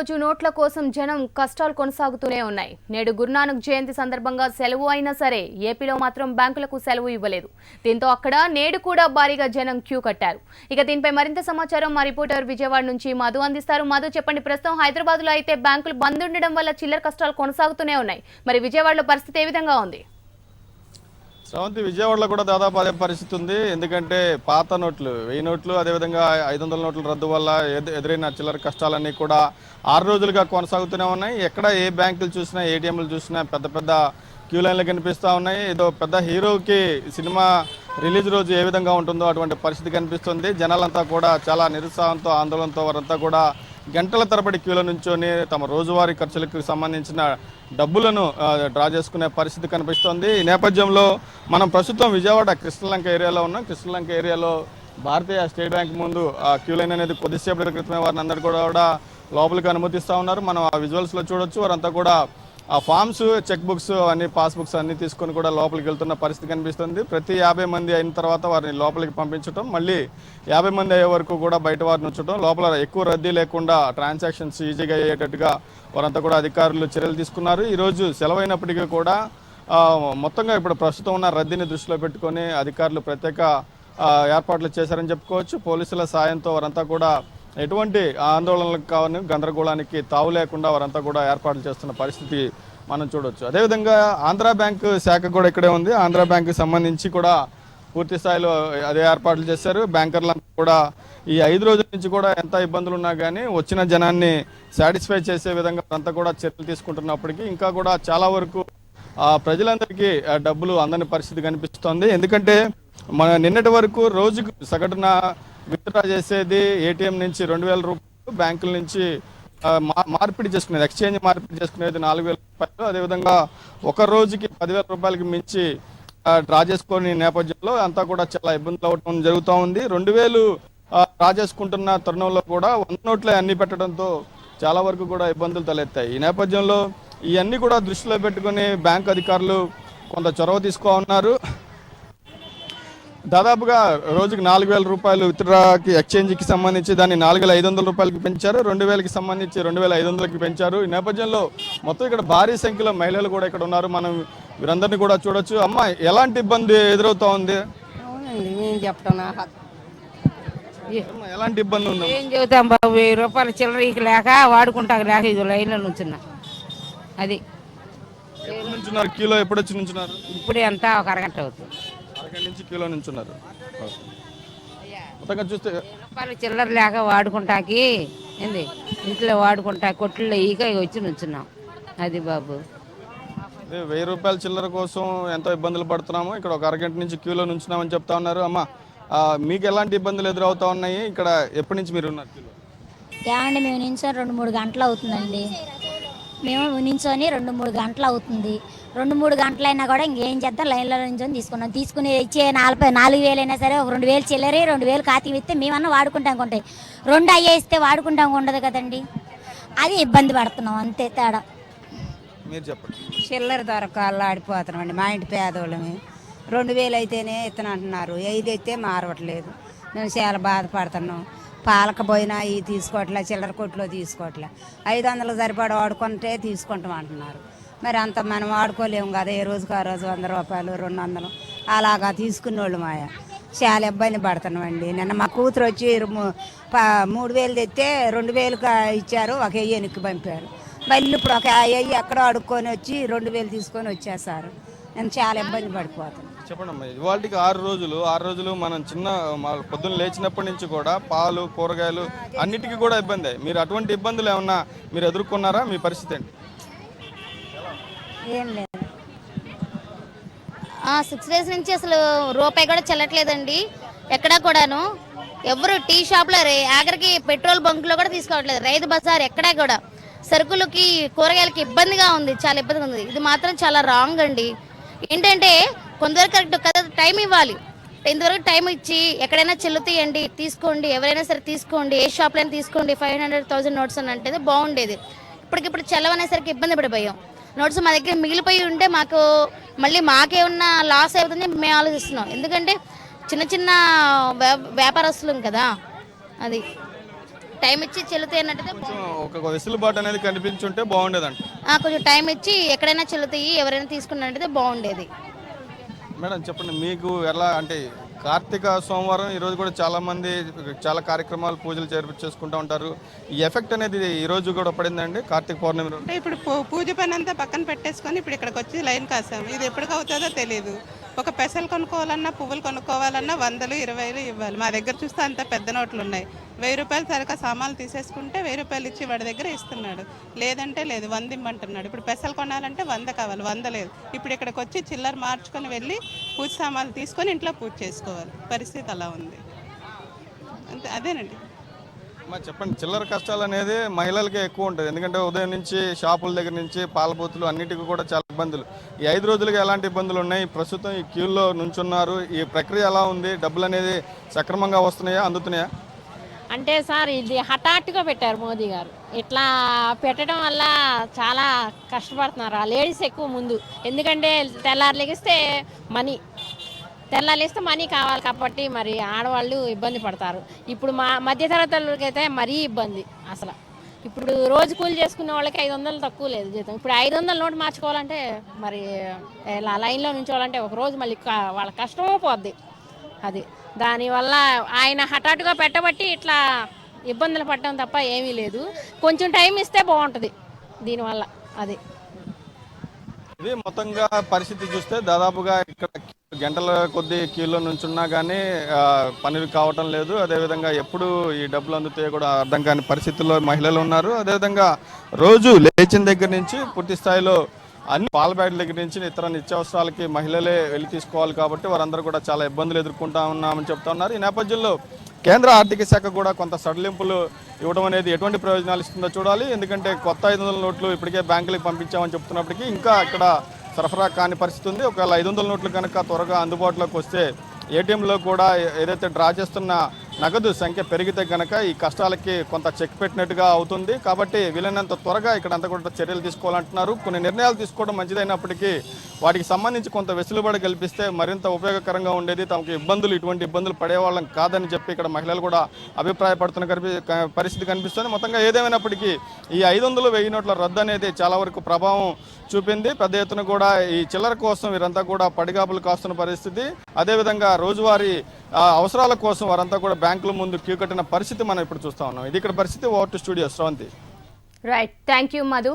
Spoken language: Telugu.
రోజు నోట్ల కోసం జనం కష్టాలు కొనసాగుతూనే ఉన్నాయి. నేడు గురునానక్ జయంతి సందర్భంగా సెలవు అయినా సరే ఏపీలో మాత్రం బ్యాంకులకు సెలవు ఇవ్వలేదు. దీంతో అక్కడ నేడు కూడా భారీగా జనం క్యూ కట్టారు. ఇక దీనిపై మరింత సమాచారం మా రిపోర్టర్ విజయవాడ నుంచి మధు అందిస్తారు. మధు, చెప్పండి, ప్రస్తుతం హైదరాబాద్ లో అయితే బ్యాంకులు బంద్ ఉండడం వల్ల చిల్లర కష్టాలు కొనసాగుతూనే ఉన్నాయి. మరి విజయవాడలో పరిస్థితి ఏ విధంగా ఉంది? శ్రవంతి, విజయవాడలో కూడా దాదాపు అదే పరిస్థితి ఉంది. ఎందుకంటే పాత నోట్లు 1000 నోట్లు, అదేవిధంగా 500 నోట్ల రద్దు వల్ల ఎదురైన చిల్లర కష్టాలన్నీ కూడా 6 రోజులుగా కొనసాగుతూనే ఉన్నాయి. ఎక్కడ ఏ బ్యాంకులు చూసినా, ఏటీఎంలు చూసినా పెద్ద పెద్ద క్యూ లైన్లు కనిపిస్తూ ఉన్నాయి. ఏదో పెద్ద హీరోకి సినిమా రిలీజ్ రోజు ఏ విధంగా ఉంటుందో అటువంటి పరిస్థితి కనిపిస్తుంది. జనాలంతా కూడా చాలా నిరుత్సాహంతో, ఆందోళనతో వారంతా కూడా గంటల తరబడి క్యూల నుంచొని తమ రోజువారీ ఖర్చులకు సంబంధించిన డబ్బులను డ్రా చేసుకునే పరిస్థితి కనిపిస్తోంది. ఈ నేపథ్యంలో మనం ప్రస్తుతం విజయవాడ కృష్ణలంక ఏరియాలో ఉన్నాం. కృష్ణలంక ఏరియాలో భారతీయ స్టేట్ బ్యాంక్ ముందు క్యూ లైన్ అనేది కొద్దిసేపటి క్రితమే వారిని అందరూ కూడా లోపలికి అనుమతిస్తూ ఉన్నారు. మనం ఆ విజువల్స్లో చూడొచ్చు. వారంతా కూడా ఆ ఫామ్స్, చెక్ బుక్స్ అన్ని, పాస్బుక్స్ అన్ని తీసుకొని కూడా లోపలికి వెళ్తున్న పరిస్థితి కనిపిస్తుంది. ప్రతి 50 మంది అయిన తర్వాత వారిని లోపలికి పంపించడం, మళ్ళీ 50 మంది అయ్యే వరకు కూడా బయట వారిని ఉంచడం, లోపల ఎక్కువ రద్దీ లేకుండా ట్రాన్సాక్షన్స్ ఈజీగా అయ్యేటట్టుగా వారంతా కూడా అధికారులు చర్యలు తీసుకున్నారు. ఈరోజు సెలవైనప్పటికీ కూడా మొత్తంగా ఇప్పుడు ప్రస్తుతం ఉన్న రద్దీని దృష్టిలో పెట్టుకొని అధికారులు ప్రత్యేక ఏర్పాట్లు చేశారని చెప్పుకోవచ్చు. పోలీసుల సాయంతో వారంతా కూడా ఎటువంటి ఆందోళనలకు కావాలి, గందరగోళానికి తావు లేకుండా వారంతా కూడా ఏర్పాట్లు చేస్తున్న పరిస్థితి మనం చూడవచ్చు. అదేవిధంగా ఆంధ్రా బ్యాంకు శాఖ కూడా ఇక్కడే ఉంది. ఆంధ్రా బ్యాంకు సంబంధించి కూడా పూర్తి స్థాయిలో అదే ఏర్పాట్లు చేశారు. బ్యాంకర్లంతా కూడా ఈ 5 రోజుల నుంచి కూడా ఎంత ఇబ్బందులు ఉన్నా కానీ వచ్చిన జనాన్ని సాటిస్ఫై చేసే విధంగా అంతా కూడా చర్యలు తీసుకుంటున్నప్పటికీ ఇంకా కూడా చాలా వరకు ప్రజలందరికీ డబ్బులు అందని పరిస్థితి కనిపిస్తోంది. ఎందుకంటే మన నిన్నటి వరకు రోజుకు సగటున విత్డ్రా చేసేది ఏటీఎం నుంచి 2000 రూపాయలు, బ్యాంకుల నుంచి మార్పిడి చేసుకునేది, ఎక్స్చేంజ్ మార్పిడి చేసుకునేది 4000 రూపాయలు. అదేవిధంగా ఒక రోజుకి 10,000 రూపాయలకి మించి డ్రా చేసుకునే నేపథ్యంలో అంతా కూడా చాలా ఇబ్బందులు అవ్వడం జరుగుతూ ఉంది. 2000 డ్రా చేసుకుంటున్న తరుణంలో కూడా 100 నోట్లే అన్ని పెట్టడంతో చాలా వరకు కూడా ఇబ్బందులు తలెత్తాయి. ఈ నేపథ్యంలో ఇవన్నీ కూడా దృష్టిలో పెట్టుకుని బ్యాంకు అధికారులు కొంత చొరవ తీసుకోనున్నారు. దాదాపుగా రోజుకి 4000 రూపాయలు విత్డ్రాకి, ఎక్స్చేంజ్కి సంబంధించి దాన్ని 4500 రూపాయలకి పెంచారు. 2000కి సంబంధించి 2500కి పెంచారు. ఈ నేపథ్యంలో మొత్తం ఇక్కడ భారీ సంఖ్యలో మహిళలు కూడా ఇక్కడ ఉన్నారు. మనం వీరందరినీ కూడా చూడొచ్చు. అమ్మ, ఎలాంటి ఇబ్బంది ఎదురవుతా ఉంది? ఎలాంటి ఇబ్బంది ఉంది? ఏం చెబుతాం బాబు, 1000 రూపాయలు చిల్లర లేక వాడుకుంటాక లేక ఇది లైన్లో నుంచున్నా. అది కిలో ఎప్పుడు వచ్చి నుంచున్నారు? ఇప్పుడే అంతా ఒక అరగంట అవుతుంది. అరగంట నుంచి కిలో నుంచున్నారు. మొత్తంగా చూస్తే రూపాయలు చిల్లర లేక వాడుకుంటాకి ఏంది ఇంట్లో వాడుకుంటా కొట్లో ఈక వచ్చి నుంచున్నాం. అది బాబు, 1000 రూపాయల చిల్లర కోసం ఎంతో ఇబ్బందులు పడుతున్నాము. ఇక్కడ ఒక అరగంట నుంచి క్యూలో నుంచున్నామని చెప్తా ఉన్నారు. అమ్మ, మీకు ఎలాంటి ఇబ్బందులు ఎదురవుతా ఉన్నాయి? ఇక్కడ ఎప్పటి నుంచి మీరు ఉన్నారు క్యూలో? ఏమండి, మేము నించొని 2-3 గంటలు అవుతుందండి. మేము నించొని 2-3 గంటలు అవుతుంది. 2-3 గంటలైనా కూడా ఇంకేం చేద్దాం, లైన్లో నించొని తీసుకుని ఇచ్చే 4,000 అయినా సరే ఒక 2000 చిల్లరి, 2000 ఖాతీ ఇస్తే మేమన్నా వాడుకుంటాం కొంటాయి. 2 అయ్యే ఇస్తే వాడుకుంటాం ఉండదు కదండి. అది ఇబ్బంది పడుతున్నాం, అంతే తేడా. మీరు చెప్పండి. చిల్లర దొరకాల్లో ఆడిపోతున్నామండి. మా ఇంటి పేదోళ్ళమే 2000 అయితేనే ఇతనంటున్నారు, 5 అయితే మారవట్లేదు. మేము చాలా బాధపడుతున్నాం. పాలకపోయినా ఇవి తీసుకోవట్లే, చిల్లర కొట్లో తీసుకోవట్లే. 500 సరిపడా వాడుకుంటే తీసుకుంటాం అంటున్నారు. మరి అంత మనం వాడుకోలేము కదా. ఏ రోజుకు ఆ రోజు 100 రూపాయలు, 200 అలాగా తీసుకునే వాళ్ళు మాయ. చాలా ఇబ్బంది పడుతున్నామండి. నిన్న మా కూతురు వచ్చి 3000 తెస్తే 2000 ఇచ్చారు, ఒక 1000 వెనక్కి పంపారు. మళ్ళీ ఇప్పుడు ఒక 1000 ఎక్కడో అడుక్కొని వచ్చి 2000 తీసుకొని వచ్చేసారు. నేను చాలా ఇబ్బంది పడిపోతాను. చెప్పండి అమ్మా, ఇవాళకి 6 రోజులు మనం పొద్దున్న లేచినప్పటి నుంచి కూడా పాలు, కూరగాయలు అన్నిటికీ కూడా ఇబ్బంది. మీరు అటువంటి ఇబ్బందులు ఏమన్నా మీరు ఎదుర్కొన్నారా? మీ పరిస్థితి ఏంటి? ఏం లేదు, 6 డేస్ నుంచి అసలు రూపాయి కూడా చెల్లట్లేదండి. ఎక్కడా కూడాను ఎవరు టీ షాప్లో, ఆఖరికి పెట్రోల్ బంకులో కూడా తీసుకోవట్లేదు. రైతు బజార్ ఎక్కడా కూడా సరుకులకి, కూరగాయలకి ఇబ్బందిగా ఉంది, చాలా ఇబ్బందిగా ఉంది. ఇది మాత్రం చాలా రాంగ్ అండి. ఏంటంటే కొంతవరకు కరెక్ట్ కదా, టైం ఇవ్వాలి. ఇంతవరకు టైం ఇచ్చి ఎక్కడైనా చెల్లుతాయండి, తీసుకోండి, ఎవరైనా సరే తీసుకోండి, ఏ షాప్లో అయినా తీసుకోండి, 500, 1000 నోట్స్ అని అంటే బాగుండేది. ఇప్పటికిప్పుడు చెల్లవనేసరికి ఇబ్బంది పడిపోయాం. నోట్స్ మా దగ్గర మిగిలిపోయి ఉంటే మళ్ళీ మాకేమన్నా లాస్ అవుతుంది మేము ఆలోచిస్తున్నాం. ఎందుకంటే చిన్న చిన్న వ్యాపారస్తులం కదా. అది టైం ఇచ్చి చెల్లుతాయి అన్నట్టు కొంచెం ఒక వెసులుబాటు అనేది కనిపించుంటే బాగుండేదంట. కొంచెం టైం ఇచ్చి ఎక్కడైనా చెల్లుతాయి ఎవరైనా తీసుకున్నట్టయితే బాగుండేది. మేడం చెప్పండి, మీకు ఎలా అంటే కార్తీక సోమవారం ఈరోజు కూడా చాలా కార్యక్రమాలు పూజలు చేసుకుంటూ ఉంటారు. ఈ ఎఫెక్ట్ అనేది ఈ రోజు కూడా పడిందండి కార్తీక పౌర్ణమి రోజు? అంటే ఇప్పుడు పూజ పని అంతా పక్కన పెట్టేసుకొని ఇప్పుడు ఇక్కడికి వచ్చి లైన్ కాసాము. ఇది ఎప్పటికి అవుతుందో తెలియదు. ఒక పెసలు కొనుక్కోవాలన్నా పువ్వులు కొనుక్కోవాలన్నా 100, 20 ఇవ్వాలి. మా దగ్గర చూస్తే అంత పెద్ద నోట్లు ఉన్నాయి. 1000 రూపాయలు సరిగ్గా సామాన్లు తీసేసుకుంటే 1000 రూపాయలు ఇచ్చి వాడి దగ్గర ఇస్తున్నాడు. లేదంటే లేదు, 100 ఇమ్మంటున్నాడు. ఇప్పుడు పెసలు కొనాలంటే 100 కావాలి, 100 లేదు. ఇప్పుడు ఇక్కడికి వచ్చి చిల్లర మార్చుకొని వెళ్ళి పూజ సామాన్లు తీసుకొని ఇంట్లో పూజ చేసుకోవాలి. పరిస్థితి అలా ఉంది. అంతే, అదేనండి. మరి చెప్పండి, చిల్లర కష్టాలు అనేది మహిళలకే ఎక్కువ ఉంటుంది. ఎందుకంటే ఉదయం నుంచి షాపుల దగ్గర నుంచి పాలబూతులు అన్నిటికీ కూడా చాలా ఇబ్బందులు. ఈ 5 రోజులుగా ఎలాంటి ఇబ్బందులు ఉన్నాయి? ప్రస్తుతం ఈ క్యూల్లో నుంచున్నారు. ఈ ప్రక్రియ ఎలా ఉంది? డబ్బులు అనేది సక్రమంగా వస్తున్నాయా, అందుతున్నాయా? అంటే సార్, ఇది హఠాత్తుగా పెట్టారు మోదీ గారు. ఇట్లా పెట్టడం వల్ల చాలా కష్టపడుతున్నారు ఆ లేడీస్ ఎక్కువ ముందు. ఎందుకంటే తెల్లారిస్తే మనీ కావాలి కాబట్టి మరి ఆడవాళ్ళు ఇబ్బంది పడతారు. ఇప్పుడు మా మధ్యతరగతులకి అయితే మరీ ఇబ్బంది అసలు. ఇప్పుడు రోజు కూలి చేసుకునే వాళ్ళకి 500 తక్కువ లేదు జీతం. ఇప్పుడు 500 నోటు మార్చుకోవాలంటే మరి ఇలా లైన్లో నుంచోవాలంటే ఒక రోజు మళ్ళీ వాళ్ళ కష్టమో పోద్ది. అది దానివల్ల ఆయన హఠాత్తుగా పెట్టబట్టి ఇట్లా ఇబ్బందులు పడటం తప్ప ఏమీ లేదు. కొంచెం టైం ఇస్తే బాగుంటుంది దీనివల్ల. అది ఇది మొత్తంగా పరిస్థితి చూస్తే దాదాపుగా ఇక్కడ గంటల కొద్ది క్యూలో నుంచున్నా కానీ పనులు కావటం లేదు. అదేవిధంగా ఎప్పుడు ఈ డబ్బులు అందుతాయో కూడా అర్థం కాని పరిస్థితుల్లో మహిళలు ఉన్నారు. అదేవిధంగా రోజు లేచిన దగ్గర నుంచి పూర్తి స్థాయిలో అన్ని పాల ప్యాకెట్ల దగ్గర నుంచి ఇతర నిత్యావసరాలకి మహిళలే వెళ్ళి తీసుకోవాలి కాబట్టి వారందరూ కూడా చాలా ఇబ్బందులు ఎదుర్కొంటా ఉన్నామని చెప్తా ఉన్నారు. ఈ నేపథ్యంలో కేంద్ర ఆర్థిక శాఖ కూడా కొంత సడలింపులు ఇవ్వడం అనేది ఎటువంటి ప్రయోజనాలు ఇస్తుందో చూడాలి. ఎందుకంటే కొత్త 500 నోట్లు ఇప్పటికే బ్యాంకులకు పంపించామని చెప్తున్నప్పటికీ ఇంకా ఇక్కడ సరఫరా కాని పరిస్థితి ఉంది. ఒకవేళ 500 నోట్లు కనుక త్వరగా అందుబాటులోకి వస్తే ఏటీఎంలో కూడా ఏదైతే డ్రా చేస్తున్న నగదు సంఖ్య పెరిగితే కనుక ఈ కష్టాలకి కొంత చెక్ పెట్టినట్టుగా అవుతుంది. కాబట్టి వీలైనంత త్వరగా ఇక్కడ అంతా కూడా చర్యలు తీసుకోవాలంటున్నారు. కొన్ని నిర్ణయాలు తీసుకోవడం మంచిదైనప్పటికీ వాటికి సంబంధించి కొంత వెసులుబాటు కల్పిస్తే మరింత ఉపయోగకరంగా ఉండేది. తమకు ఇటువంటి ఇబ్బందులు పడేవాళ్ళం కాదని చెప్పి ఇక్కడ మహిళలు కూడా అభిప్రాయపడుతున్న పరిస్థితి కనిపిస్తుంది. మొత్తంగా ఏదేమైనప్పటికీ ఈ 500, 1000 నోట్ల రద్దు అనేది చాలా వరకు ప్రభావం చూపింది. పెద్ద ఎత్తున కూడా ఈ చిల్లర కోసం వీరంతా కూడా పడిగాపులు కాస్తున్న పరిస్థితి. అదేవిధంగా రోజువారీ అవసరాల కోసం వారంతా కూడా బ్యాంకుల ముందు క్యూ కట్టిన పరిస్థితి మనం ఇప్పుడు చూస్తా ఉన్నాం. ఇది ఇక్కడ పరిస్థితి. Over to studio Sravanthi. Right, thank you Madhu.